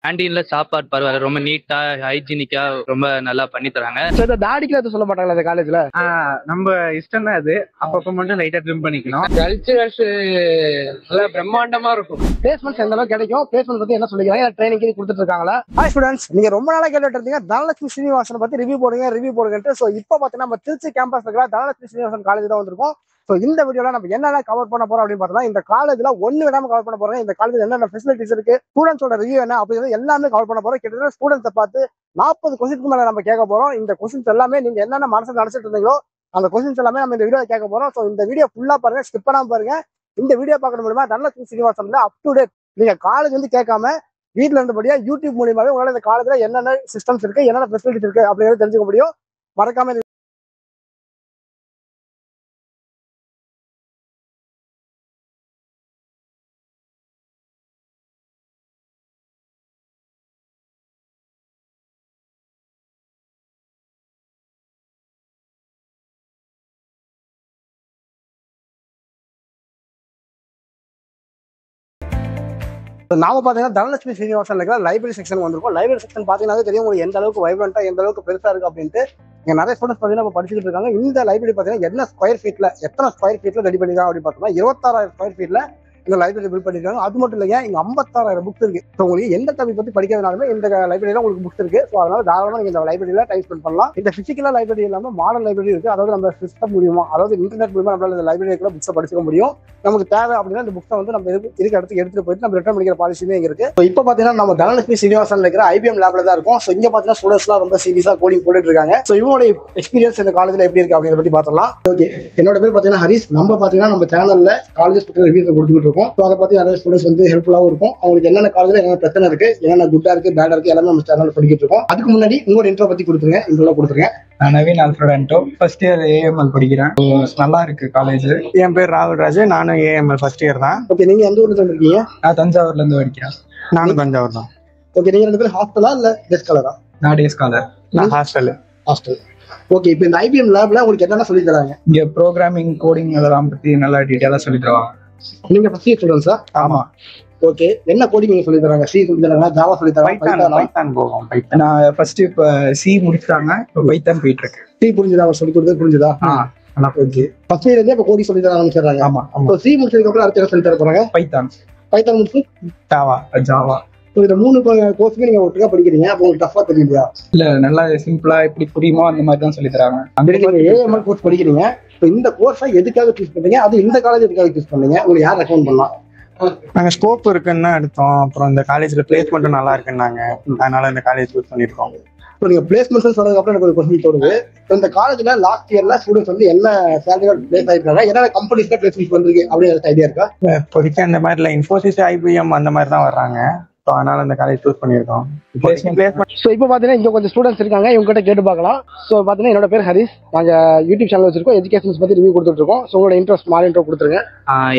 கேண்டீன்ல சாப்பாடு பரவாயில்ல, ரொம்ப நீட்டா ஹைஜீனிக்கா ரொம்ப நல்லா பண்ணி தராங்க. இந்த தாடிக்குல எதுவும் சொல்ல மாட்டாங்களா இந்த காலேஜ்ல? நம்ம இஷ்டம் தான் அது. அப்பப்ப மட்டும் லைட்டா ட்ரிம் பண்ணிக்கணும். கல்ச்சரல்ஸ் நல்லா பிரம்மாண்டமா இருக்கும். பிளேஸ்மெண்ட்ஸ் எந்த அளவுக்கு கிடைக்கும், பிளேஸ்மெண்ட் பத்தி என்ன சொல்லிக்கிறாங்க, ட்ரைனிங் கொடுத்துட்டு இருக்காங்களா? ஹாய் ஸ்டூடெண்ட்ஸ், நீங்க ரொம்ப நாளா கேட்டுட்டு இருந்தீங்க தனலட்சுமி ஸ்ரீனிவாசன் பத்தி ரிவ்யூ போடுங்கன்ட்டு. ஸோ இப்போ பாத்தீங்கன்னா நம்ம திருச்சி கேம்பஸ் இருக்கிற தனலட்சுமி ஸ்ரீனிவாசன் காலேஜ் தான் வந்திருக்கோம். ஸோ இந்த வீடியோல நம்ம என்னென்ன கவர் பண்ண போறோம் அப்படின்னு பார்த்தோம்னா, இந்த காலேஜ்ல ஒண்ணு விடாம கவர் பண்ண போறோம். இந்த காலேஜ்ல என்னென்ன ஃபெசிலிட்டிஸ் இருக்கு, ஸ்டூடெண்ட்ஸோட ரிவ்யூ என்ன அப்படிங்கிறது எல்லாமே கவர் பண்ண போறோம். கிட்டத்தட்ட ஸ்டூடெண்ட்ஸை பார்த்து 40 கொஸ்டினுக்கு மேல நம்ம கேட்க போறோம். இந்த கொஸ்டின்ஸ் எல்லாமே நீங்க என்னென்ன மனசுல நினைச்சிட்டு இருந்தீங்களோ அந்த கொஸ்டின்ஸ் எல்லாமே நம்ம இந்த வீடியோ கேட்க போறோம். ஸோ இந்த வீடியோ ஃபுல்லா பாருங்க, ஸ்கிப் பண்ணாம பாருங்க. இந்த வீடியோ பார்க்கணும் மூலமா தனலட்சுமி ஸ்ரீனிவாசன்ல அப் டு டேட் நீங்க காலேஜ் வந்து கேட்காம வீட்டுல இருந்தபடியா யூடியூப் மூலியமாவே உங்களால இந்த காலேஜ்ல என்னென்ன சிஸ்டம்ஸ் இருக்கு, என்னென்ன ஃபெசிலிட்டிஸ் இருக்கு அப்படிங்கிறது தெரிஞ்சுக்க முடியும். மறக்காம நாம பாத்தீங்கன்னா தனலட்சுமி ஸ்ரீனிவாசன் இருக்கிற லைப்ரரி செக்ஷன் வந்திருக்கும். லைப்ரரி செக்ஷன் பாத்தீங்கன்னா தெரியும் உங்களுக்கு எந்த அளவுக்கு வைப்ரண்டா எந்த அளவுக்கு பெருசா இருக்கு அப்படின்ட்டு. இங்க நிறைய ஸ்டூடெண்ட்ஸ் பாத்தீங்கன்னா படிச்சுட்டு இருக்காங்க. இந்த லைப்ரரி பாத்தீங்கன்னா எத்தனை ஸ்கொயர் ஃபீட்ல ரெடி பண்ணிருக்காங்க அப்படின்னு பார்த்தோம்னா 26,000 ஸ்கொயர் ஃபீட்ல இந்த லைப்ரரி பில்ட் பண்ணிருக்காங்க. அது மட்டும் இல்லையா, இங்க 56,000 புக்ஸ் இருக்கு. ஸோ உங்களுக்கு எந்த டாபிக் பத்தி படிக்கிறதுனாலுமே இந்த லைப்ரரியில உங்களுக்கு புக்ஸ் இருக்கு. ஸோ அதனால தாராளமா நீங்க இந்த லைப்ரரியில டைம் ஸ்பெண்ட் பண்ணலாம். இந்த பிசிக்கலா லைப்ரரி இல்லாம மாடர்ன் லைப்ரரி இருக்கு. அதாவது நம்ம சிஸ்டம் மூலியமா, அதாவது இன்டர்நெட் மூலியமா நம்மளால இந்த லைப்ரரிக்குள்ள புக்ஸை படிச்சுக்க முடியும். நமக்கு தேவை அப்படின்னா இந்த புக்ஸை வந்து நம்ம இருக்க இடத்துக்கு எடுத்துட்டு போயிட்டு நம்ம ரிட்டர்ன் பண்ணிக்கிற பாலிசியுமே இங்க இருக்கு. ஸோ இப்போ பாத்தீங்கன்னா நம்ம தனலட்சுமி ஸ்ரீனிவாசன் இருக்கிற IBM லேப்ல தான் இருக்கும். ஸோ இங்க பாத்தீங்கன்னா ஸ்டூடெண்ட்ஸ்லாம் ரொம்ப சீரியஸா கோடிங் போட்டுட்டு இருக்காங்க. ஸோ இவங்களோட எக்ஸ்பீரியன்ஸ் இந்த காலேஜ்ல எப்படி இருக்கு அப்படிங்கிறத பத்தி பார்த்தலாம். ஓகே, என்னோட பேர் பாத்தீங்கன்னா ஹரிஸ். நம்ம பாத்தீங்கன்னா நம்ம சேனல்ல காலேஜ் பத்தி ரிவ்யூ கொடுத்துட்டு இருக்கோம். ஸோ அதை பத்தி நிறைய ஸ்டூடெண்ட்ஸ் வந்து ஹெல்ப்ஃபுல்லாகவும் இருக்கும். அவங்களுக்கு என்னென்ன காலேஜ்ல என்னென்ன பிரச்சனை இருக்கு, என்னென்ன குட்டா இருக்கு, பேடா இருக்கு, எல்லாமே நம்ம சேனல்ல படிக்கிட்டு இருக்கோம். அதுக்கு முன்னாடி உங்களோட இன்ட்ரோ பத்தி கொடுத்துருங்க. இன்ட்ரோல கொடுத்துருங்க. நான் Naveen Alfredo, first year AML படிக்கிறேன். நல்லா இருக்கு காலேஜ். என் பேர் ராகுல் ராஜ், நானும் AML ஃபர்ஸ்ட் இயர் தான். ஓகே, நீங்க எந்த ஊர்ல இருந்து இருக்கீங்க? நான் தஞ்சாவூர்ல இருந்து படிக்கிறேன். நானும் தஞ்சாவூர் தான். ஓகே, நீங்க 2 பேரும் ஹாஸ்டலா இல்ல டெஸ்க் ஸ்காலரா? நான் டே ஸ்காலர். நான் ஹாஸ்டல். ஓகே, இப்போ இந்த IBM லேப்ல உங்களுக்கு என்னென்ன சொல்லி தராங்க? இங்க ப்ரோக்ராமிங், கோடிங் அதெல்லாம் பத்தி நல்லா டீடைலா சொல்லி தருவாங்க. நீங்க ஃபர்ஸ்ட் இயர் ஸ்டூடெண்ட்ஸா? ஆமா. ஓகே, என்ன கோடிங் நீங்க சொல்லி தராங்க? சி சொல்லி தராங்க, ஜாவா சொல்லி தராங்க, பைத்தான் போகும். நான் ஃபர்ஸ்ட் இப்ப C முடிச்சாங்க, இப்ப பைத்தான் போயிட்டு இருக்கு. சி புரிஞ்சுதா? அவர் சொல்லி கொடுத்தது புரிஞ்சுதா? ஓகே, ஃபர்ஸ்ட் இயர்ல இருந்தே இப்ப கோடிங் சொல்லி தர ஆரம்பிச்சிடுறாங்க. ஆமா. இப்போ சி முடிச்சதுக்கு அப்புறம் அடுத்து என்ன சொல்லி தர போறாங்க? பைத்தான் முடிச்சு ஜாவா. ஸோ இந்த 3 கோர்ஸுமே நீங்க ஒட்டுக்கா படிக்கிறீங்க. அப்போ உங்களுக்கு டஃபா தெரியலையா? இல்ல, நல்லா சிம்பிளா எப்படி புரியுமோ அந்த மாதிரி தான் சொல்லி தராங்க. AML கோர்ஸ் படிக்கிறீங்க. இப்போ இந்த கோர்ஸை எதுக்காக சூஸ் பண்ணீங்க? அது இந்த காலேஜ் எதுக்காக சூஸ் பண்ணீங்க? உங்களுக்கு யார் ரெக்கமெண்ட் பண்ணலாம்? நாங்கள் ஸ்கோப் இருக்குன்னு எடுத்தோம். அப்புறம் இந்த காலேஜ்ல பிளேஸ்மெண்ட்டும் நல்லா இருக்குன்னாங்க. அதனால இந்த காலேஜ் சூஸ் பண்ணியிருக்கோம். இப்போ நீங்க பிளேஸ்மெண்ட்ஸ் சொன்னதுக்கு அப்புறம் எனக்கு ஒரு கொஸ்டின் தோணுது. இந்த காலேஜ்ல லாஸ்ட் இயர்ல ஸ்டூடெண்ட்ஸ் வந்து என்ன சேலரியோட பிளேஸ் ஆயிருக்காங்க, என்னென்ன கம்பெனிஸ்ல பிளேஸ்மெண்ட் வந்திருக்கு அப்படின்னு ஐடியா இருக்கா? இப்போதைக்கு அந்த மாதிரி இல்லை, இன்ஃபோசிஸ், IBM அந்த மாதிரி தான் வர்றாங்க. ஸோ அதனால இந்த காலேஜ் சூஸ் பண்ணியிருக்கோம். ஸோ இப்போ பார்த்தீங்கன்னா இங்கே கொஞ்சம் ஸ்டூடெண்ட்ஸ் இருக்காங்க, இவங்க கிட்ட கேட்டு பார்க்கலாம். ஸோ பார்த்தீங்கன்னா என்னோட பேர் ஹரிஸ். நாங்கள் யூடியூப் சேனல் வச்சிருக்கோம், எஜுகேஷன்ஸ் பத்தி ரிவ்யூ கொடுத்துட்டு இருக்கோம். ஸோ உங்களோட இன்ட்ரெஸ்ட் மாறி இன்ட்ரோ கொடுத்துருங்க.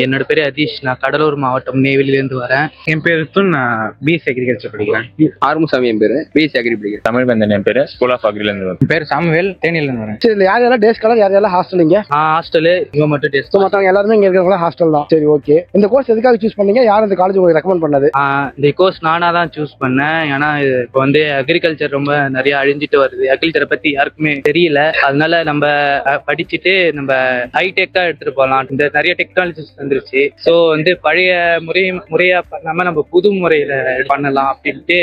என்னோட பேர் அதீஷ். நான் கடலூர் மாவட்டம் நெய்வேலியிலேருந்து வரேன். என் பேர் நான் BSc அக்ரிகல்ச்சர் படிக்கிறேன். ஆறுமுசாமி என் பேரு, BSc அக்ரி படிக்கிறேன். தமிழ் பந்தன் என் பேரு, ஸ்கூல் ஆஃப் அக்ரில இருந்து வரேன். என் பேர் சாமுவேல், தேனியில இருந்து வரேன். சரி, யார் யாரெல்லாம் டே ஸ்காலர், யார் யாரெல்லாம் ஹாஸ்டல்? இங்க ஹாஸ்டலு இவங்க மட்டும் டெஸ்ட். மற்றவங்க எல்லாருமே இங்க இருக்கிறவங்க ஹாஸ்டல் தான். சரி, ஓகே. இந்த கோர்ஸ் எதுக்காக சூஸ் பண்ணீங்க? யார் இந்த காலேஜ் உங்களுக்கு ரெக்கமெண்ட் பண்ணது? இந்த கோர்ஸ் நானா தான் சூஸ் பண்ணேன். ஏன்னா இப்போ வந்து அக்ரிகல்ச்சர் ரொம்ப நிறைய அழிஞ்சிட்டு வருது. அக்ரிகல்ச்சரை பத்தி யாருக்குமே தெரியல. அதனால நம்ம படிச்சுட்டு நம்ம ஹைடெக்கா எடுத்துட்டு போகலாம். இந்த நிறைய டெக்னாலஜிஸ் வந்துருச்சு. ஸோ வந்து பழைய முறையா பண்ணாம நம்ம புது முறையில பண்ணலாம் அப்படின்ட்டு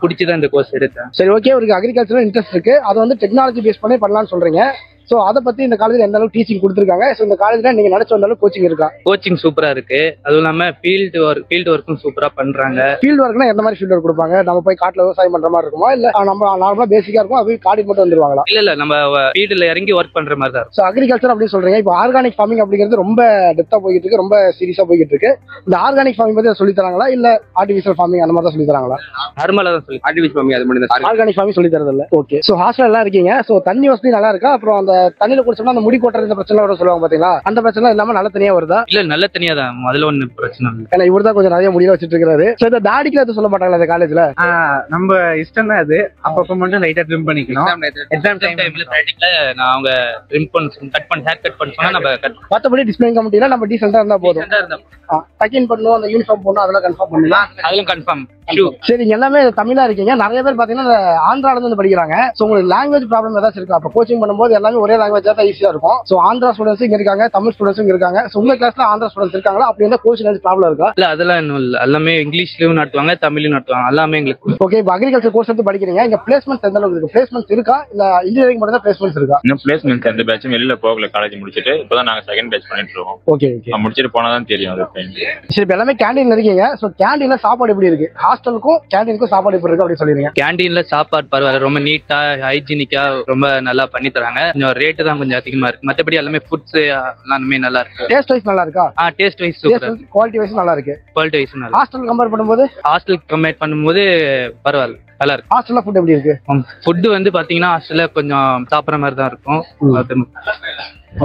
பிடிச்சிதான் இந்த கோர்ஸ் எடுத்தேன். சரி, ஓகே. ஒரு அக்ரிகல்ச்சர் இன்ட்ரெஸ்ட் இருக்கு, அதை வந்து டெக்னாலஜி பேஸ் பண்ணி பண்ணலாம்னு சொல்றீங்க. ஸோ அதை பத்தி இந்த காலேஜ்ல எந்த அளவுக்கு டீச்சிங் கொடுத்துருக்காங்க? ஸோ இந்த காலேஜ்ல நீங்க நினைச்ச வந்த அளவுக்கு கோச்சிங் இருக்கா? கோச்சிங் சூப்பரா இருக்கு. அதுவும் இல்லாம ஃபீல்டு ஒர்க்கும் சூப்பரா பண்றாங்க. ஃபீல்டு ஒர்க்னா எந்த மாதிரி ஃபீல்டு ஒர்க் கொடுப்பாங்க? நம்ம போய் காட்டுல விவசாயம் பண்ற மாதிரி இருக்குமா, இல்ல நம்ம நார்மலா பேசிக்கா இருக்கும் அது காட்டுக்கு மட்டும் வந்துருவாங்களா? இல்ல நம்ம ஃபீல்டுல இறங்கி ஒர்க் பண்ற மாதிரி தான். ஸோ அக்ரிகல்ச்சர் அப்படின்னு சொல்றீங்க. இப்போ ஆர்கானிக் ஃபார்மிங் அப்படிங்கிறது ரொம்ப டெப்தா போயிட்டு இருக்கு, ரொம்ப சீரியஸா போயிட்டு இருக்கு. இந்த ஆர்கானிக் ஃபார்மிங் பத்தி சொல்லி தராங்களா, இல்ல ஆர்டிஃபிஷியல் ஃபார்மிங் அந்த மாதிரி தான் சொல்லி தராங்களா? நார்மலா தான் சொல்லி ஆர்டிஃபிஷியல் ஃபார்மிங் அது மட்டும் தான். ஆர்கானிக் ஃபார்மிங் சொல்லி தரது இல்ல. ஓகே. ஸோ ஹாஸ்டல் எல்லாம் இருக்கீங்க. ஸோ தண்ணி வசதி நல்லா இருக்கா? அப்புறம் அந்த தண்ணியில குடிச்சோம்னா அந்த முடி கொட்டுறது இந்த பிரச்சனை வரும் சொல்லுவாங்க பாத்தீங்களா, அந்த பிரச்சனை இல்லாம நல்ல தனியா வருதா? இல்ல நல்ல தனியா தான், அதுல ஒண்ணு பிரச்சனை இல்லை. ஏன்னா இவர் தான் கொஞ்சம் நிறைய முடியல வச்சிட்டு இருக்காரு. சோ இந்த தாடிக்கு எதுவும் சொல்ல மாட்டாங்களா இந்த காலேஜ்ல? நம்ம இஷ்டம் தான் அது. அப்பப்ப மட்டும் லைட்டா ட்ரிம் பண்ணிக்கணும். எக்ஸாம் டைம்ல பிராக்டிகல்ல நான் அவங்க ட்ரிம் பண்ண கட் பண்ண ஹேர் கட் பண்ண சொன்னா நம்ம கட். மத்தபடி டிசிப்ளின் கமிட்டில நம்ம டீசெண்டா இருந்தா போதும். டக்கின் பண்ணணும், அந்த யூனிஃபார்ம் போடணும், அதெல்லாம் கன்ஃபார்ம் பண்ணலாம். அதெல்லாம் கன்ஃபார்ம். சரி, நீங்க எல்லாமே தமிழா இருக்கீங்க. நிறைய பேர் பாத்தீங்கன்னா ஆந்திரால இருந்து படிக்கிறாங்க. சோ உங்களுக்கு லாங்குவேஜ் ப்ராப்ளம் ஏதாச்சும் இருக்கா? அப்ப கோச்சிங் பண்ணும்போது எல்லாமே ஒரே லாங்குவேஜ் தான் ஈஸியா இருக்கும். சோ ஆந்திரா ஸ்டூடெண்ட்ஸ் இங்க இருக்காங்க, தமிழ் ஸ்டூடெண்ட்ஸ் இங்க இருக்காங்க. சோ உங்க கிளாஸ்ல ஆந்திரா ஸ்டூடெண்ட்ஸ் இருக்காங்களா? அப்படி இருந்தா கோச்சிங் ப்ராப்ளம் இருக்கா? இல்ல அதெல்லாம் இன்னும் இல்ல, எல்லாமே இங்கிலீஷ்லயும் நடத்துவாங்க, தமிழ்லயும் நடத்துவாங்க, எல்லாமே எங்களுக்கு. ஓகே, இப்போ அக்ரிகல்ச்சர் கோர்ஸ் எடுத்து படிக்கிறீங்க. இங்க பிளேஸ்மெண்ட்ஸ் எந்த அளவுக்கு இருக்கு? பிளேஸ்மெண்ட்ஸ் இருக்கா இல்ல இன்ஜினியரிங் மட்டும் தான் பிளேஸ்மெண்ட்ஸ் இருக்கா? இன்னும் பிளேஸ்மெண்ட் எந்த பேட்சும் வெளியில போகல. காலேஜ் முடிச்சுட்டு இப்பதான் நாங்க செகண்ட் பேட்ச் பண்ணிட்டு இருக்கோம். ஓகே ஓகே, முடிச்சிட்டு போனாதான் தெரியும் அது. சரி, இப்போ எல்லாமே கேண்டீன்ல இருக்கீங்க. சோ கேண்டீன்ல சாப்பாடு எப்படி இருக்கு? ஹாஸ்டலுக்கும் கேண்டீனுக்கும் சாப்பாடு எப்படி இருக்கு அப்படி சொல்லிருங்க. கேண்டீன்ல சாப்பாடு பரவாயில்ல, ரொம்ப நீட்டா ஹைஜீனிக்கா ரொம்ப நல்லா பண்ணி தராங்க. கொஞ்சம் ரேட்டு தான் கொஞ்சம் அதிகமா இருக்கு. மத்தபடி எல்லாமே ஃபுட்ஸ் எல்லாமே நல்லா இருக்கு. டேஸ்ட் வைஸ் நல்லா இருக்கா? டேஸ்ட் வைஸ் சூப்பரா, குவாலிட்டி வைஸ் நல்லா இருக்கு. குவாலிட்டி வைஸ் நல்லா. ஹாஸ்டல் கம்பேர் பண்ணும்போது பரவாயில்ல, நல்லா இருக்கு. ஹாஸ்டல்ல ஃபுட் எப்படி இருக்கு? ஃபுட் வந்து பாத்தீங்கன்னா ஹாஸ்டல்ல கொஞ்சம் சாப்பிட்ற மாதிரி தான் இருக்கும்.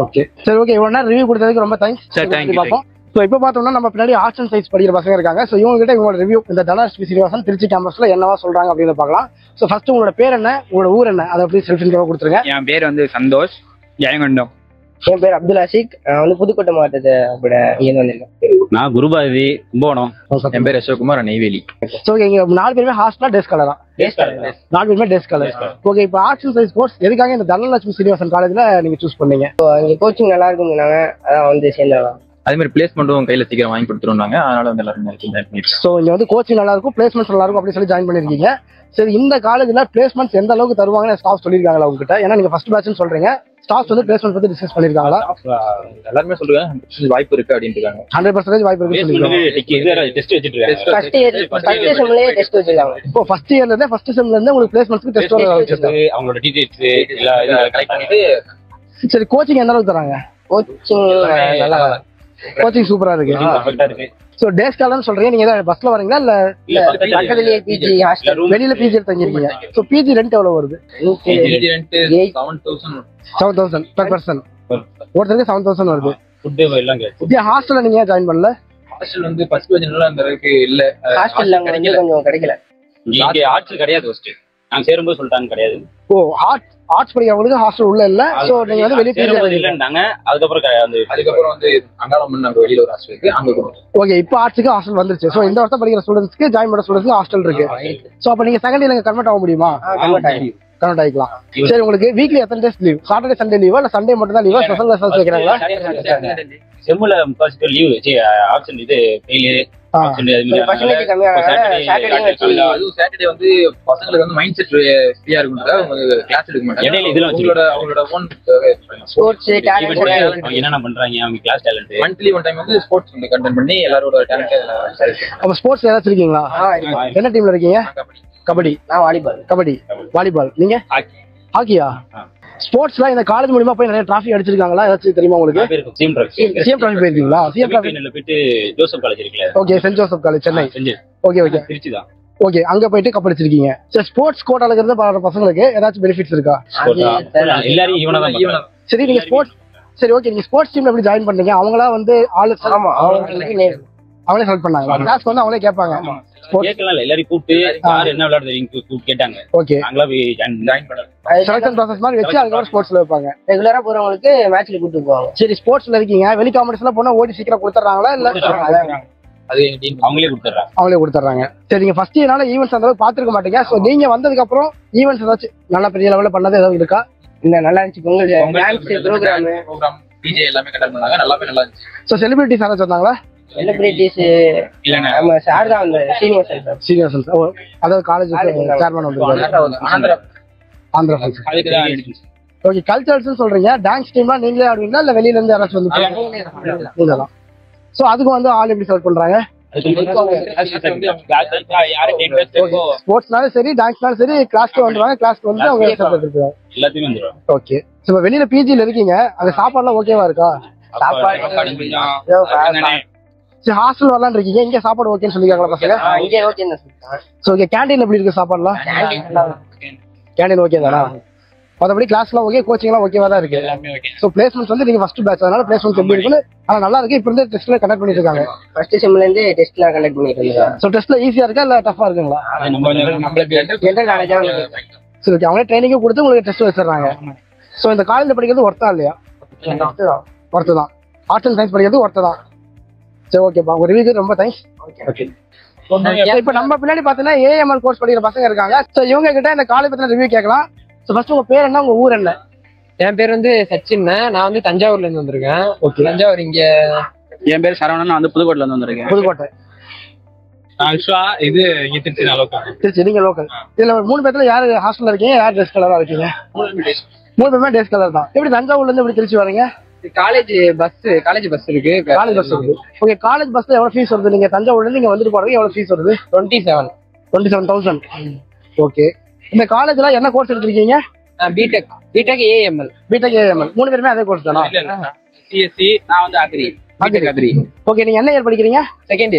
ஓகே, சரி, ஓகே, இவ்வளவு நேரம் ரிவ்யூ கொடுத்ததுக்கு ரொம்ப தேங்க்ஸ். சரி, தேங்க்யூ. பார்ப்போம். ஸோ இப்போ பார்த்தோம்னா நம்ம பின்னாடி ஆர்ட்ஸ் அண்ட் சயின்ஸ் படிக்கிற பசங்க இருக்காங்க. ஸோ இவங்க கிட்ட இவங்களோட ரிவ்யூ இந்த தனலட்சுமி சீனிவாசன் திருச்சி கேம்பஸ்ல என்னவா சொல்றாங்க அப்படின்னு பார்க்கலாம். ஸோ ஃபர்ஸ்ட் உங்களோட பேர் என்ன, உங்களோட ஊர் என்ன, அதை அப்படி செல்ஃப் இன்ட்ரோவா கொடுத்துருங்க. என் பேர் வந்து சந்தோஷ், ஜெயங்கொண்டம். என் பேர் அப்துல் ஆஷிக், நான் வந்து புதுக்கோட்டை மாவட்டத்தை அப்படி இங்கே வந்திருக்கேன். நான் குருபாரதி கும்போணம். என் பேர் அசோக்குமார், நெய்வேலி. ஸோ இங்க 4 பேருமே ஹாஸ்டலா டேஸ் கலரா? 4 பேருமே டேஸ் கலர். ஓகே, இப்போ ஆர்ட்ஸ் அண்ட் சயின்ஸ் கோர்ஸ் எதுக்காக இந்த தனலட்சுமி சீனிவாசன் காலேஜ்ல நீங்க சூஸ் பண்ணீங்க? இங்கே கோச்சிங் நல்லா இருக்குங்க, அதான் வந்து சேர்ந்தோம். அதே மாதிரி பிளேஸ்மெண்ட்டும் கையில சீக்கிரம் வாங்கி கொடுத்துருவாங்க. அதனால வந்து எல்லாரும். ஸோ இங்க வந்து கோச்சிங் நல்லா இருக்கும், பிளேஸ்மெண்ட்ஸ் நல்லா இருக்கும் அப்படின்னு சொல்லி ஜாயின் பண்ணிருக்கீங்க. சரி, இந்த காலேஜ்ல பிளேஸ்மெண்ட்ஸ் எந்த அளவுக்கு தருவாங்கன்னு ஸ்டாஃப் சொல்லியிருக்காங்களா உங்ககிட்ட? ஏன்னா நீங்க ஃபர்ஸ்ட் பேட்ச்னு சொல்றீங்க, ஸ்டாஃப்ஸ் வந்து பிளேஸ்மெண்ட் பத்தி டிஸ்கஸ் பண்ணிருக்காங்களா? எல்லாருமே சொல்லுங்க வாய்ப்பு இருக்கு அப்படின்னு இருக்காங்க. 100% வாய்ப்பு இருக்கு. டெஸ்ட் வச்சிட்டு ஃபர்ஸ்ட் செம்லயே டெஸ்ட் வச்சிருக்காங்க. இப்போ ஃபர்ஸ்ட் இயர்ல இருந்தே ஃபர்ஸ்ட் செம்ல இருந்தே உங்களுக்கு பிளேஸ்மெண்ட்ஸ்க்கு டெஸ்ட் வச்சிருக்காங்க. அவங்களோட டீடைல்ஸ் எல்லாம் கலெக்ட் பண்ணிட்டு. சரி, கோச்சிங் எந்த அளவுக்கு தராங்க? கோச்சிங் நல்லா, கோச்சிங் சூப்பரா இருக்கு. சோ டே ஸ்காலர்னு சொல்றீங்க, நீங்க ஏதாவது பஸ்ல வரீங்களா இல்ல பக்கத்துலயே பிஜி ஹாஸ்டல்? வெளியில பிஜி தங்கிருக்கீங்க. சோ பிஜி ரெண்ட் எவ்வளவு வருது? 7,000 per person. ஒருத்தருக்கு 7,000 வருது. ஃபுட் எல்லாம் இது ஹாஸ்டல்ல நீங்க ஜாயின் பண்ணல? ஹாஸ்டல் வந்து ஃபர்ஸ்ட் பேட்ச்ல அந்த அளவுக்கு இல்ல. ஹாஸ்டல்ல கொஞ்சம் கிடைக்கல. இங்க ஆர்ட்ஸ் கிடையாது. ஃபர்ஸ்ட் நான் சேரும்போது சொல்லிட்டாங்க கிடையாது. ஓ, ஆர்ட்ஸ் படிக்கிறவங்களுக்கு ஹாஸ்டல் உள்ள இல்ல. சோ நீங்க வந்து வெளிய பிஜி இல்லன்றாங்க. அதுக்கப்புறம் வந்து அங்காளம் நாங்க வெளியில ஒரு ஹாஸ்டல் இருக்கு அங்க போறோம். ஓகே, இப்போ ஆர்ட்ஸ்க்கு ஹாஸ்டல் வந்துருச்சு. சோ இந்த வருஷம் படிக்கிற ஸ்டூடண்ட்ஸ்க்கு ஜாயின் பண்ண ஸ்டூடண்ட்ஸ்க்கு ஹாஸ்டல் இருக்கு. சோ அப்ப நீங்க செகண்ட் இயர்ல கன்வெர்ட் ஆக முடியுமா? கன்வெர்ட் ஆகிக்கலாம். சரி, உங்களுக்கு வீக்லி எத்தனை டேஸ் லீவ்? சாட்டர்டே சண்டே லீவா இல்ல சண்டே மட்டும் தான் லீவா? ஸ்பெஷல் கிளாஸ் வைக்கிறாங்களா? செம்முல முக்காசி லீவ் ஆப்ஷன் இது டெய்லி பர்சன்டேஜ் கம்மியா சாட்டர்டே வந்து பசங்களுக்கு வந்து மைண்ட் செட் ஃப்ரீயா இருக்கும், கிளாஸ் எடுக்க மாட்டாங்க. இடையில இதுல அவங்களோட ஓன் ஸ்போர்ட்ஸ் டேலண்ட் என்னென்ன பண்றாங்க அவங்க class talent monthly one time வந்து ஸ்போர்ட்ஸ் வந்து கண்டென்ட் பண்ணி எல்லாரோட டேலண்ட். அப்ப ஸ்போர்ட்ஸ் ஏதாச்சும் இருக்கீங்களா? என்ன டீம்ல இருக்கீங்க? கபடி. நான் வாலிபால். கபடி, வாலிபால். நீங்க ஹாக்கியா? ஸ்போர்ட்ஸ்ல இந்த காலேஜ் மூலமா போய் நிறைய டிராஃபி அடிச்சிருக்காங்களா? ஏதாச்சும் தெரியுமா உங்களுக்கு? சிஎம் டிராஃபி போயிருக்கீங்களா? சிஎம் டிராஃபி போயிட்டு ஜோசப் காலேஜ் இருக்குல்ல. Okay, saint Joseph college Chennai. Okay okay, Trichy தான். ஓகே, அங்க போயிட்டு கப் அடிச்சிருக்கீங்க. சரி, ஸ்போர்ட்ஸ் கோட்டால இருக்கிற பசங்களுக்கு ஏதாச்சும் பெனிஃபிட்ஸ் இருக்கா? எல்லாரும் ஈவனா. சரி, நீங்க ஸ்போர்ட்ஸ், சரி ஓகே, நீங்க ஸ்போர்ட்ஸ் டீம்ல எப்படி ஜாயின் பண்ணீங்க? அவங்களா வந்து ஆளு அவங்களே செலக்ட் பண்ணாங்க. கிளாஸ்க்கு வந்து அவங்களே கேட்பாங்க. கேட்கலாம் எல்லாரும் கூப்பிட்டு யார் என்ன விளையாடுறது கேட்டாங்க. ஓகே, நாங்களா ஜாயின் பண்ணோம். செலக்ஷன் ப்ராசஸ் மாதிரி வச்சு அதுக்கப்புறம் ஸ்போர்ட்ஸ்ல வைப்பாங்க. ரெகுலரா போறவங்களுக்கு மேட்ச்ல கூட்டு போவாங்க. சரி, ஸ்போர்ட்ஸ்ல இருக்கீங்க, வெளி காம்படிஷன்ல போனா ஓடி சீக்கிரம் கொடுத்துறாங்களா இல்ல அவங்களே கொடுத்துறாங்க? அவங்களே கொடுத்துறாங்க. சரி, நீங்க ஃபர்ஸ்ட் இயர்னால ஈவென்ட்ஸ் அந்த அளவுக்கு பாத்துருக்க மாட்டீங்க. சோ நீங்க வந்ததுக்கு அப்புறம் ஈவென்ட்ஸ் ஏதாச்சும் நல்ல பெரிய லெவல்ல பண்ணது ஏதாவது இருக்கா? இந்த நல்லா இருந்துச்சு. பொங்கல் டான்ஸ் ப்ரோகிராம் டிஜே எல்லாமே கண்டக்ட் பண்ணாங்க. நல்லா இருந்துச்சு. சோ செலிபிரிட்டிஸ் யாராச்சும் வந்தாங்களா? செலிபிரிட்டிஸ் நம்ம சார் தான் வந்து சீனியர்ஸ். அதாவது காலேஜ் சேர்மன் வந்திருக்காங்க. ஆந்திரா. ஓகே, கல்ச்சரல்ஸ் சொல்றீங்க. டான்ஸ் டீம்லாம் நீங்களே ஆடுவீங்களா இல்ல வெளியில இருந்து யாராச்சும் வந்து? நீங்கதான். சோ அதுக்கு வந்து ஆள் எப்படி செலக்ட் பண்றாங்க? ஸ்போர்ட்ஸ்னாலும் சரி டான்ஸ்னாலும் சரி கிளாஸ்க்கு வந்துருவாங்க. கிளாஸ்க்கு வந்து அவங்க எல்லாத்தையும் வந்துருவாங்க. ஓகே, இப்போ வெளியில பிஜில இருக்கீங்க, அங்க சாப்பாடுலாம் ஓகேவா இருக்கா? சரி, ஹாஸ்டல் வரலான்னு இருக்கீங்க, இங்க சாப்பாடு ஓகேன்னு சொல்லிருக்காங்களா பசங்க? இங்கே ஓகேன்னு சொல்லிட்டாங்க. சோ ஓகே, கேண்டீன் எப்படி இருக்கு சாப்பாடுலாம்? கேண்டீன் ஓகே தானா? மற்றபடி கிளாஸ்லாம் ஓகே, கோச்சிங்லாம் ஓகேவா தான் இருக்கு. ஸோ பிளேஸ்மெண்ட்ஸ் வந்து நீங்க ஃபர்ஸ்ட் பேட்ச், அதனால பிளேஸ்மெண்ட்ஸ் எப்படி இருக்குன்னு ஆனா நல்லா இருக்கு. இப்போ இருந்து டெஸ்ட்ல கண்டக்ட் பண்ணிட்டு இருக்காங்க. ஃபர்ஸ்ட் செம்ல இருந்து டெஸ்ட்லாம் கண்டக்ட் பண்ணிட்டு இருக்காங்க. ஸோ டெஸ்ட்ல ஈஸியா இருக்கா இல்ல டஃபா இருக்குங்களா? ஜெனரல் நாலேஜா சரி ஓகே, அவங்களே ட்ரைனிங்கும் கொடுத்து உங்களுக்கு டெஸ்ட் வச்சிடறாங்க. ஸோ இந்த காலேஜ்ல படிக்கிறது ஒர்த்தா இல்லையா? ஒர்த்து தான். ஆர்ட்ஸ் அண்ட் சயின்ஸ் படிக்கிறது ஒர்த்து தான். சரி ஓகேப்பா, உங்க ரிவ்யூக்கு ரொம்ப தேங்க்ஸ். ஓகே, இப்போ நம்ம பின்னாடி பாத்தீங்கன்னா ஏஎம்எல் கோர்ஸ் படிக்கிற பசங்க இருக்காங்க. ஸோ இவங்க கிட்ட இந்த காலேஜ் பத்தின ரிவ்யூ கேட்கலாம். ஸோ ஃபர்ஸ்ட் உங்க பேர் என்ன, உங்க ஊர் என்ன? என் பேர் வந்து சச்சின். நான் வந்து தஞ்சாவூர்ல இருந்து வந்திருக்கேன். ஓகே, தஞ்சாவூர். இங்க என் பேர் சரவணன், நான் வந்து புதுக்கோட்டையில இருந்து வந்திருக்கேன். புதுக்கோட்டை. இது திருச்சி லோக்கல். திருச்சி, நீங்க லோக்கல். இதுல 3 பேர்ல யாரு ஹாஸ்டல்ல இருக்கீங்க, யார் ட்ரெஸ் கலரா இருக்கீங்க? 3 பேருமே டேஸ் கலர் தான். எப்படி தஞ்சாவூர்ல இருந்து எப்படி திருச்சி வரீங்க? காலேஜ் பஸ் இருக்கு. காலேஜ் பஸ் இருக்கு. ஓகே, காலேஜ் பஸ்ல எவ்வளவு ஃபீஸ் வருது? நீங்க தஞ்சாவூர்ல இருந்து இங்க வந்துட்டு போறதுக்கு எவ்வளவு ஃபீஸ் வருது? 27,000. ஓகே, இந்த காலேஜ்ல என்ன கோர்ஸ் எடுத்திருக்கீங்க? BTech AML. 3 பேருமே அதே கோர்ஸ் தானா? சிஎஸ்சி, நான் வந்து அக்ரி. ஓகே, நீங்க என்ன இயர் படிக்கிறீங்க? Second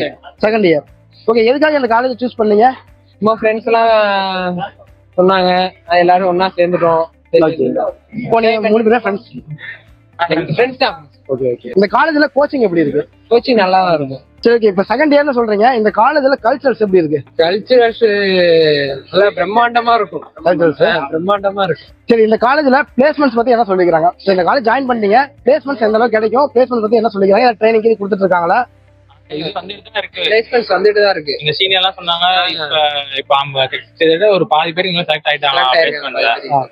year. ஓகே, எதுக்காக இந்த காலேஜ் சூஸ் பண்ணீங்க? சும்மா ஃப்ரெண்ட்ஸ் எல்லாம் சொன்னாங்க, எல்லாரும் ஒன்னா சேர்ந்துட்டோம். இப்போ நீங்க 3 பேரும் ஃப்ரெண்ட்ஸ் தான். ஓகே, இந்த காலேஜ்ல கோச்சிங் எப்படி இருக்கு? கோச்சிங் நல்லா தான் இருக்கும். சரி ஓகே, இப்ப செகண்ட் இயர்னு சொல்றீங்க, இந்த காலேஜ்ல கல்ச்சரல்ஸ் எப்படி இருக்கு? கல்ச்சரல்ஸ் நல்லா பிரம்மாண்டமா இருக்கும். சரி, இந்த காலேஜ்ல பிளேஸ்மெண்ட்ஸ் பத்தி என்ன சொல்லிக்கிறாங்க? இந்த காலேஜ் ஜாயின் பண்ணீங்க, பிளேஸ்மெண்ட்ஸ் எந்த அளவுக்கு கிடைக்கும்? பிளேஸ்மெண்ட் பத்தி என்ன சொல்லிக்கிறாங்க? ட்ரைனிங் கொடுத்துட்டு இருக்காங்களா? பிளேஸ்மெண்ட்ஸ் வந்துட்டு தான் இருக்கு. எங்க சீனியர் எல்லாம் சொன்னாங்க, இப்ப ஒரு பாதி பேர் இங்க செலக்ட் ஆயிட்டாங்க.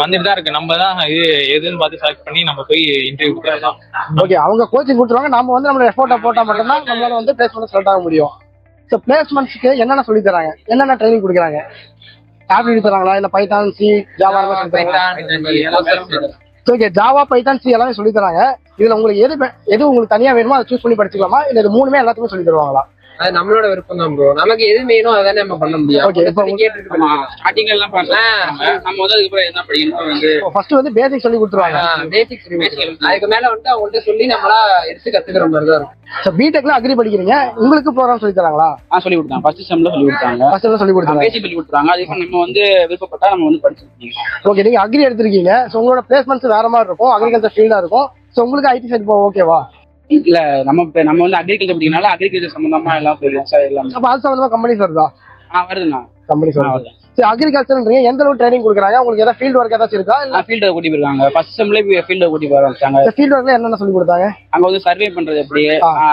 வந்துட்டு தான் இருக்கு. நம்ம தான் இது எதுன்னு பார்த்து செலக்ட் பண்ணி நம்ம போய் இன்டர்வியூ கொடுக்கலாம். ஓகே, அவங்க கோச்சிங் கொடுத்துருவாங்க, நம்ம வந்து நம்ம எஃபோர்ட்டா போட்டா மட்டும்தான் நம்மளால வந்து பிளேஸ்மெண்ட் செலக்ட் ஆக முடியும். ஸோ பிளேஸ்மெண்ட்ஸ்க்கு என்னென்ன சொல்லி தராங்க, என்னென்ன ட்ரைனிங் கொடுக்குறாங்க? ஆப்டிடியூட் தராங்களா, இல்ல Python, C, Java? Okay, Java, Python, C எல்லாமே சொல்லி தராங்க. இதுல உங்களுக்கு எது உங்களுக்கு தனியா வேணுமோ அதை சூஸ் பண்ணி படிச்சுக்கலாமா, இல்ல இது 3மே எல்லாத்துக்குமே சொல்லி தருவாங்களா? அது நம்மளோட விருப்பம் தான் ப்ரோ. நமக்கு எது வேணும் அதானே நம்ம பண்ண முடியும். ஓகே, இப்போ ஸ்டார்டிங்ல எல்லாம் நம்ம வந்து அதுக்கு என்ன படிக்கணும் வந்து ஃபர்ஸ்ட் வந்து பேசிக் சொல்லி கொடுத்துருவாங்க. பேசிக்ஸ் அதுக்கு மேல வந்து அவங்கள்ட்ட சொல்லி நம்மளா எடுத்து கத்துக்கிற மாதிரி தான் இருக்கும். ஸோ பிடெக்ல அக்ரி படிக்கிறீங்க, உங்களுக்கு ப்ரோக்ராம் சொல்லி தராங்களா? சொல்லி கொடுத்தாங்க. ஃபர்ஸ்ட் செம்ல சொல்லி கொடுத்தாங்க. சொல்லி கொடுத்தாங்க. பேசிக் சொல்லி கொடுத்தாங்க. அதுக்கு நம்ம வந்து விருப்பப்பட்டா நம்ம வந்து படிச்சுக்கலாம். ஓகே, நீங்க அக்ரி எடுத்திருக்கீங்க. ஸோ உங்களோட பிளேஸ்மெண்ட்ஸ் வேற மாதிரி இருக்கும், அக்ரிகல்ச்சர் ஃபீல்டா இருக்கும். ஸோ உங்களுக்கு ஐடி சைட் ஓகேவா? இல்ல, நம்ம வந்து அக்ரிகல்ச்சர் படிக்கனால அக்ரிகல்ச்சர் சம்பந்தமா எல்லாம் எல்லாம். அப்ப அது சம்பந்தமா கம்பெனிஸ் வருதா? வருதுண்ணா, கம்பெனிஸ் வருது. சரி, அக்ரிகல்ச்சர்ன்றீங்க, எந்த அளவுக்கு ட்ரைனிங் கொடுக்குறாங்க? உங்களுக்கு ஏதாவது ஃபீல்ட் ஒர்க் ஏதாச்சும் இருக்கா? இல்ல ஃபீல்ட் ஒர்க் கூட்டி போயிருக்காங்க. ஃபர்ஸ்ட் செம்ல ஃபீல்ட் ஒர்க் கூட்டி போறாங்க. ஃபீல்ட் ஒர்க்ல என்னென்ன சொல்லி கொடுத்தாங்க? அங்க வந்து சர்வே பண்றது எப்படி,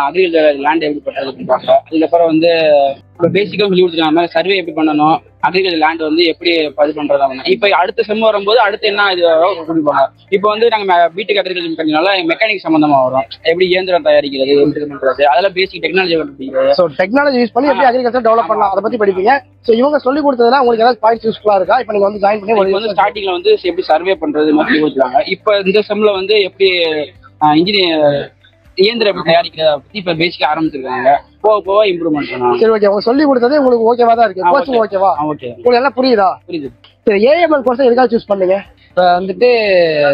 அக்ரிகல்ச்சர் லேண்ட் எப்படி பண்றது அப்படின்றாங்க. அதுக்கப்புறம் வந்து பேசிக்கா சொல்லி கொடுத்துருக்காங்க, சர்வே எப்படி பண்ணணும், அக்ரிகல்ச்சர் லேண்ட் வந்து எப்படி இது பண்றதா. இப்ப அடுத்த செம் வரும்போது அடுத்து என்ன இது கொடுப்பாங்க. இப்போ வந்து நாங்க பிடெக் அக்ரிகல்ச்சர் படிக்கிறதுனால மெக்கானிக் சம்பந்தமா வரும், எப்படி இயந்திரம் தயாரிக்கிறது, எப்படி பண்றது, அதெல்லாம் பேசிக் டெக்னாலஜி கண்டுபிடிக்கிறது. ஸோ டெக்னாலஜி யூஸ் பண்ணி எப்படி அக்ரிகல்ச்சர் டெவலப் பண்ணலாம் அதை பத்தி படிப்பீங்க. ஸோ இவங்க சொல்லி கொடுத்ததுல உங்களுக்கு ஏதாவது பாயிண்ட்ஸ் யூஸ்ஃபுல்லா இருக்கா? இப்போ நீங்க வந்து ஜாயின் பண்ணி வந்து ஸ்டார்டிங்ல வந்து எப்படி சர்வே பண்றது மாதிரி சொல்லி கொடுத்துருக்காங்க. இப்போ இந்த செம்ல வந்து எப்படி இன்ஜினியர் இயந்திரம் எப்படி தயாரிக்கிறத பத்தி இப்ப பேசிக்க ஆரம்பிச்சிருக்காங்க. போக போக இம்ப்ரூவ்மெண்ட் பண்ணலாம். சரி ஓகே, அவங்க சொல்லி கொடுத்தது உங்களுக்கு ஓகேவா தான் இருக்கு? கோச்சிங் ஓகேவா? ஓகே, உங்களுக்கு எல்லாம் புரியுதா? புரியுது. சரி, ஏஎம்எல் கோர்ஸ் எதுக்காக சூஸ் பண்ணீங்க? இப்ப வந்துட்டு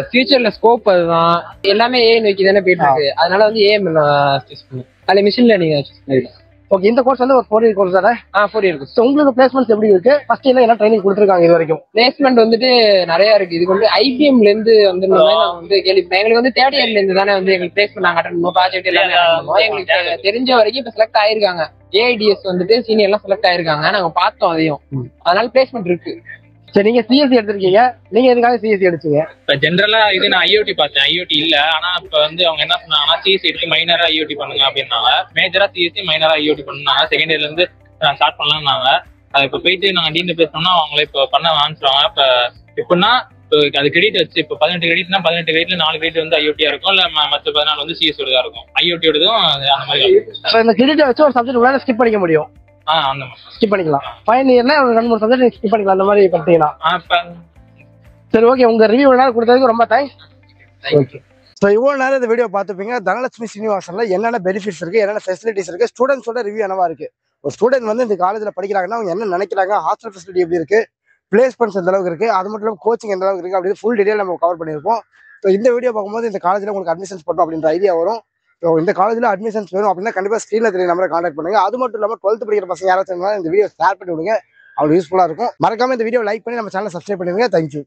ஃபியூச்சர்ல ஸ்கோப் அதுதான், எல்லாமே ஏஐ நோக்கி தானே போயிட்டு இருக்கு. அதனால வந்து ஏஎம்எல் சூஸ் பண்ணேன். அதுல மிஷின் லேர்னிங் சூஸ் பண்ணிருக்கேன். ஓகே, இந்த கோர்ஸ் வந்து ஒரு 4 இயர் கோர்ஸ் தானே? 4 இயர். ஸோ உங்களுக்கு பிளேஸ்மெண்ட்ஸ் எப்படி இருக்கு? ஃபர்ஸ்ட் என்ன ட்ரைனிங் கொடுத்துருக்காங்க இது வரைக்கும்? பிளேஸ்மெண்ட் வந்துட்டு நிறைய இருக்கு. இதுக்கு வந்து ஐபிஎம்ல இருந்து வந்து நாங்க வந்து எங்களுக்கு வந்து 3rd இயர்ல இருந்து தானே வந்து எங்களுக்கு பிளேஸ்மெண்ட் நாங்க அட்டெண்ட் பண்ணுவோம், ப்ராஜெக்ட் எல்லாமே பண்ணுவோம். எங்களுக்கு தெரிஞ்ச வரைக்கும் இப்ப செலக்ட் ஆயிருக்காங்க. ஏஐடிஎஸ் வந்துட்டு சீனியர் எல்லாம் செலக்ட் ஆயிருக்காங்க. நாங்க பார்த்தோம் அதையும். அதனால பிளேஸ்மெண்ட் இருக்கு. சரி, நீங்க சிஎஸ்சி எடுத்திருக்கீங்க, நீங்க எதுக்காக சிஎஸ்சி எடுத்தீங்க? இப்ப ஜென்ரலா இது நான் ஐஓடி பார்த்தேன். ஐஓடி இல்ல, ஆனா இப்ப வந்து அவங்க என்ன சொன்னாங்கன்னா சிஎஸ்சி எடுத்து மைனரா ஐஓடி பண்ணுங்க அப்படின்னாங்க. மேஜரா சிஎஸ்சி மைனரா ஐஓடி பண்ணாங்க. செகண்ட் இயர்ல இருந்து ஸ்டார்ட் பண்ணலாம்னாங்க. இப்ப போயிட்டு நாங்க டீன் பேசணும்னா அவங்களே இப்ப பண்ண ஆரம்பிச்சிருவாங்க. இப்ப எப்படின்னா அது கிரெடிட் வச்சு இப்ப 18 கிரெடிட்னா 18 கிரெடிட்ல 4 கிரெடிட் வந்து ஐஓடியா இருக்கும், இல்ல மற்ற 14 வந்து சிஎஸ்சி தான் இருக்கும். ஐஓடியோடதும் அந்த மாதிரி. இந்த கிரெடிட் வச்சு ஒரு சப்ஜெக்ட் உங்களால ஸ்கிப் பண்ணிக்க முடியும். அந்த மாதிரி ஸ்கிப் பண்ணிக்கலாம். ஃபைனல் இயர்ல ஒரு 2-3 சப்ஜெக்ட் ஸ்கிப் பண்ணிக்கலாம், அந்த மாதிரி பண்ணிட்டீங்கன்னா. சரி ஓகே, உங்க ரிவ்யூ கொடுத்ததுக்கு ரொம்ப தேங்க்ஸ். ஓகே, ஸோ இவ்வளோ நேரம் இந்த வீடியோ பார்த்துப்பீங்க. தனலட்சுமி சீனிவாசன்ல என்னென்ன பெனிஃபிட்ஸ் இருக்கு, என்னென்ன ஃபெசிலிட்டிஸ் இருக்கு, ஸ்டூடெண்ட்ஸோட ரிவ்யூ என்னவா இருக்கு, ஒரு ஸ்டூடெண்ட் வந்து இந்த காலேஜில் படிக்கிறாங்கன்னா அவங்க என்ன நினைக்கிறாங்க, ஹாஸ்டல் ஃபெசிலிட்டி எப்படி இருக்கு, பிளேஸ்மெண்ட்ஸ் எந்த அளவுக்கு இருக்கு, அது மட்டும் இல்லாமல் கோச்சிங் எந்த அளவுக்கு இருக்கு அப்படின்னு ஃபுல் டீடைல் நம்ம கவர் பண்ணியிருப்போம். ஸோ இந்த வீடியோ பார்க்கும்போது இந்த காலேஜில் உங்களுக்கு அட்மிஷன்ஸ் பண்ணணும் அப்படின்ற ஐடியா வரும். ஸோ இந்த காலேஜில் அட்மிஷன்ஸ் வேணும் அப்படின்னா கண்டிப்பாக ஸ்க்ரீனில் தெரிய நம்பரை கான்டாக்ட் பண்ணுங்க. அது மட்டும் இல்லாமல் 12th படிக்கிற பசங்க யாராச்சும் இருந்தாலும் இந்த வீடியோ ஷேர் பண்ணி விடுங்க, அவங்களுக்கு யூஸ்ஃபுல்லாக இருக்கும். மறக்காம இந்த வீடியோ லைக் பண்ணி நம்ம சேனலை சப்ஸ்கிரைப் பண்ணிடுங்க. தேங்க்யூ.